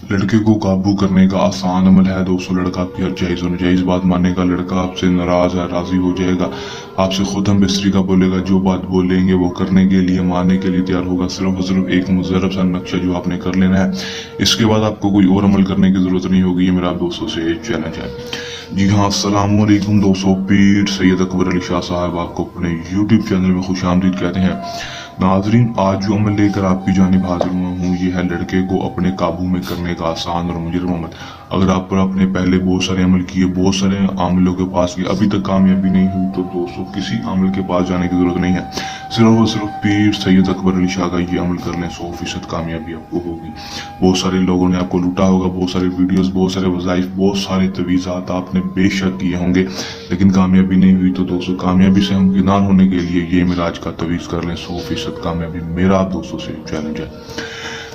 लड़के को काबू करने का आसान अमल है दोस्तों। लड़का आपकी हर जायज और नाजायज बात मानेगा। लड़का आपसे नाराज है, राजी हो जाएगा, आपसे खुद हम बिस्तरी का बोलेगा। जो बात बोलेंगे वो करने के लिए, मानने के लिए तैयार होगा। सिर्फ और सिर्फ एक मुजरब सा नक्शा जो आपने कर लेना है, इसके बाद आपको कोई और अमल करने की जरूरत नहीं होगी। ये मेरा आप दोस्तों से चैलेंज है। जी हाँ, अस्सलाम वालेकुम दोस्तों। पीर सैयद अकबर अली शाह साहब आपको अपने यूट्यूब चैनल में खुश आमदीद कहते हैं। नाजरीन, आज जो अमल लेकर आपकी जानिब हाजिर हुआ हूँ, ये है लड़के को अपने काबू में करने का आसान और मुजरम अमल। अगर आप पर अपने पहले बहुत सारे अमल किए, बहुत सारे आमलों के पास गए, अभी तक कामयाबी नहीं हुई, तो दोस्तों किसी आमल के पास जाने की जरूरत नहीं है। सिर्फ और सिर्फ पीर सैयद अकबर अली शाह का ये अमल कर लें, 100% कामयाबी आपको होगी। बहुत सारे लोगों ने आपको लूटा होगा, बहुत सारे वीडियोस, बहुत सारे वज़ाइफ, बहुत सारे तवीज़ात आपने बेशक किए होंगे, लेकिन कामयाबी नहीं हुई। तो दोस्तों कामयाबी से हम किनार होने के लिए ये मिराज का तवीज़ कर लें, 100% कामयाबी मेरा आप दोस्तों से चैलेंज है।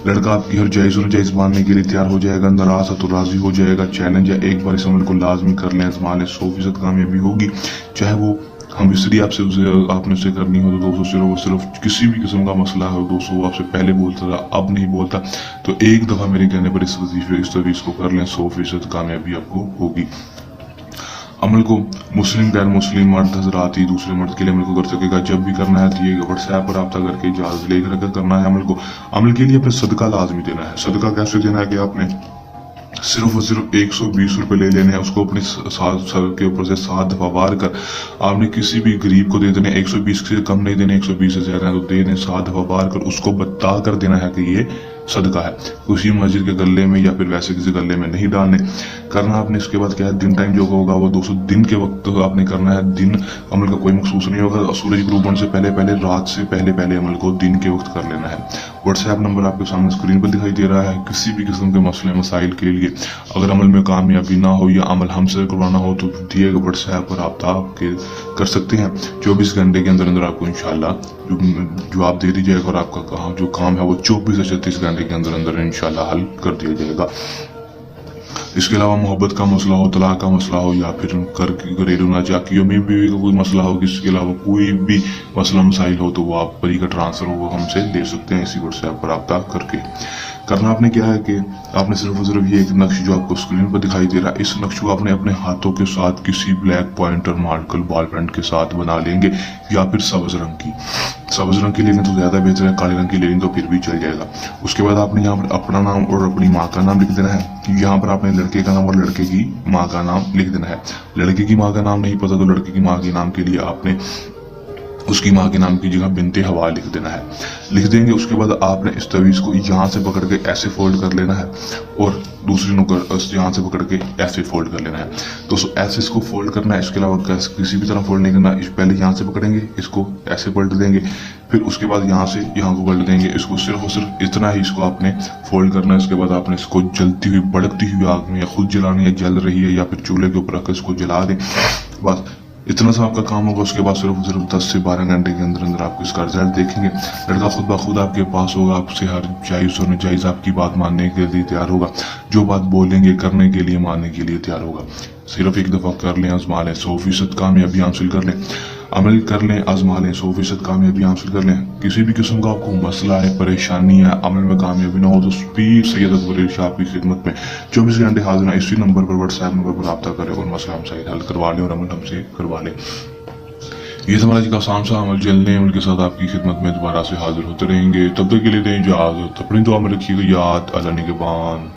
लड़का आपकी हर जायज और नाजायज मानने के लिए तैयार हो जाएगा, नाराज है तो राजी हो जाएगा। चैलेंज है, एक बार इस अमल को लाजमी कर लें, आजमा लें, 100% कामयाबी होगी। चाहे वो हम इसलिए आपने उसे करनी हो, तो दोस्तों सिर्फ किसी भी किस्म का मसला हो दोस्तों, वो आपसे पहले बोलता था अब नहीं बोलता, तो एक दफ़ा मेरे कहने पर इस तवीज़ को कर लें, 100% कामयाबी आपको होगी। अमल को मुस्लिम गैर मुस्लिम मर्द हजरात ही दूसरे मर्द के लिए अमल को कर सकेगा। जब भी करना है तो ये व्हाट्सएप पर रब्ता करके इजाजत लेकर करना है अमल को। अमल के लिए फिर सदका लाजमी देना है। सदका कैसे देना है कि आपने सिर्फ और सिर्फ 120 रुपए ले लेने हैं, उसको अपने सर के ऊपर से 7 दफा वार कर आपने किसी भी गरीब को दे देने। 120 से कम नहीं देने, 120 से ज्यादा है तो दे दें। 7 दफा वार कर उसको बता कर देना है कि ये सदका है। उसी मस्जिद के गले में या फिर वैसे किसी गले में नहीं डालने। करना आपने इसके बाद क्या है, दिन टाइम जो होगा वो दोस्तों दिन के वक्त आपने करना है। दिन अमल का कोई मखसूस नहीं होगा। सूरज ग्रुप होने से पहले पहले, रात से पहले पहले अमल को दिन के वक्त कर लेना है। व्हाट्सएप नंबर आपके सामने स्क्रीन पर दिखाई दे रहा है। किसी भी किस्म के मसले मसाइल के लिए अगर अमल में कामयाबी ना हो या अमल हमसे करवाना हो तो दिए गए व्हाट्सएप पर आप कर सकते हैं। 24 घंटे के अंदर अंदर आपको इंशाल्लाह जवाब दे दी जाएगा और आपका जो काम है वो 24 से 36 घंटे के अंदर अंदर इंशाल्लाह हल कर दिया जाएगा। इसके अलावा मोहब्बत का मसला हो, तलाक का मसला हो, या फिर घरेलू नाजाकियों में भी कोई मसला हो, इसके अलावा कोई भी मसला मसाइल हो, तो वो आप परी का ट्रांसफर वो हमसे ले सकते हैं इसी व्हाट्सएप पर रब्ता करके। करना आपने क्या है कि आपने सिर्फ और सिर्फ ये एक नक्श जो आपको स्क्रीन पर दिखाई दे रहा है, इस नक्श को आपने अपने हाथों के साथ किसी black pointer marker ball pen के साथ बना लेंगे, या फिर सब्ज रंग की। सब्ज रंग की लेंगे तो ज्यादा बेहतर है, काले रंग की लेंगे तो फिर भी चल जाएगा। उसके बाद आपने यहाँ पर अपना नाम और अपनी माँ का नाम लिख देना है। यहाँ पर आपने लड़के का नाम और लड़के की माँ का नाम लिख देना है। लड़के की माँ का नाम नहीं पता तो लड़के की माँ के नाम के लिए आपने उसकी माँ के नाम की जगह बिनते हवा लिख देना है। लिख देंगे, उसके बाद आपने इस तवीज़ को यहाँ से पकड़ के ऐसे फोल्ड कर लेना है और दूसरी नुकर यहाँ से पकड़ के ऐसे फोल्ड कर लेना है। तो ऐसे इसको फोल्ड करना है। इसके अलावा किसी भी तरह फोल्ड नहीं करना। पहले यहाँ से पकड़ेंगे, इसको ऐसे पलट देंगे, फिर उसके बाद यहाँ से यहाँ को पलट देंगे। इसको सिर्फ और सिर्फ इतना ही इसको आपने फोल्ड करना है। इसके बाद आपने इसको जलती हुई भड़कती हुई आग में या खुद जलानी है, जल रही है, या फिर चूल्हे के ऊपर रखकर इसको जला दें। बस इतना सा आपका काम होगा। उसके बाद सिर्फ 10 से 12 घंटे के अंदर अंदर आपको इसका रिजल्ट देखेंगे। लड़का खुद ब खुद आपके पास होगा, आपसे हर जायज़ और नाजायज़ आपकी बात मानने के लिए तैयार होगा। जो बात बोलेंगे करने के लिए, मानने के लिए तैयार होगा। सिर्फ एक दफ़ा कर लें, आजमा लें, 100% कामयाबी हासिल कर लें। अमल कर लें, आजमा लें, 100% कामयाबी हासिल कर लें। किसी भी किस्म का आपको मसला है, परेशानी है, अमल में कामयाबी ना हो, तो पीर सैयद अकबर अली शाह की खिदमत में 24 घंटे हाजिर हैं। इसी नंबर पर, व्हाट्सएप नंबर पर रब्ता करें और मसला हमसे हल करवा लें और अमल हमसे करवा लें। ये हमारा जी का आसान सा अमल। जल्दी अमल के साथ आपकी खिदमत में दोबारा से हाजिर होते रहेंगे। तब तक के लिए दें इजाजत। अपनी दुआ में रखिएगा याद। अल्लाह निगहबान।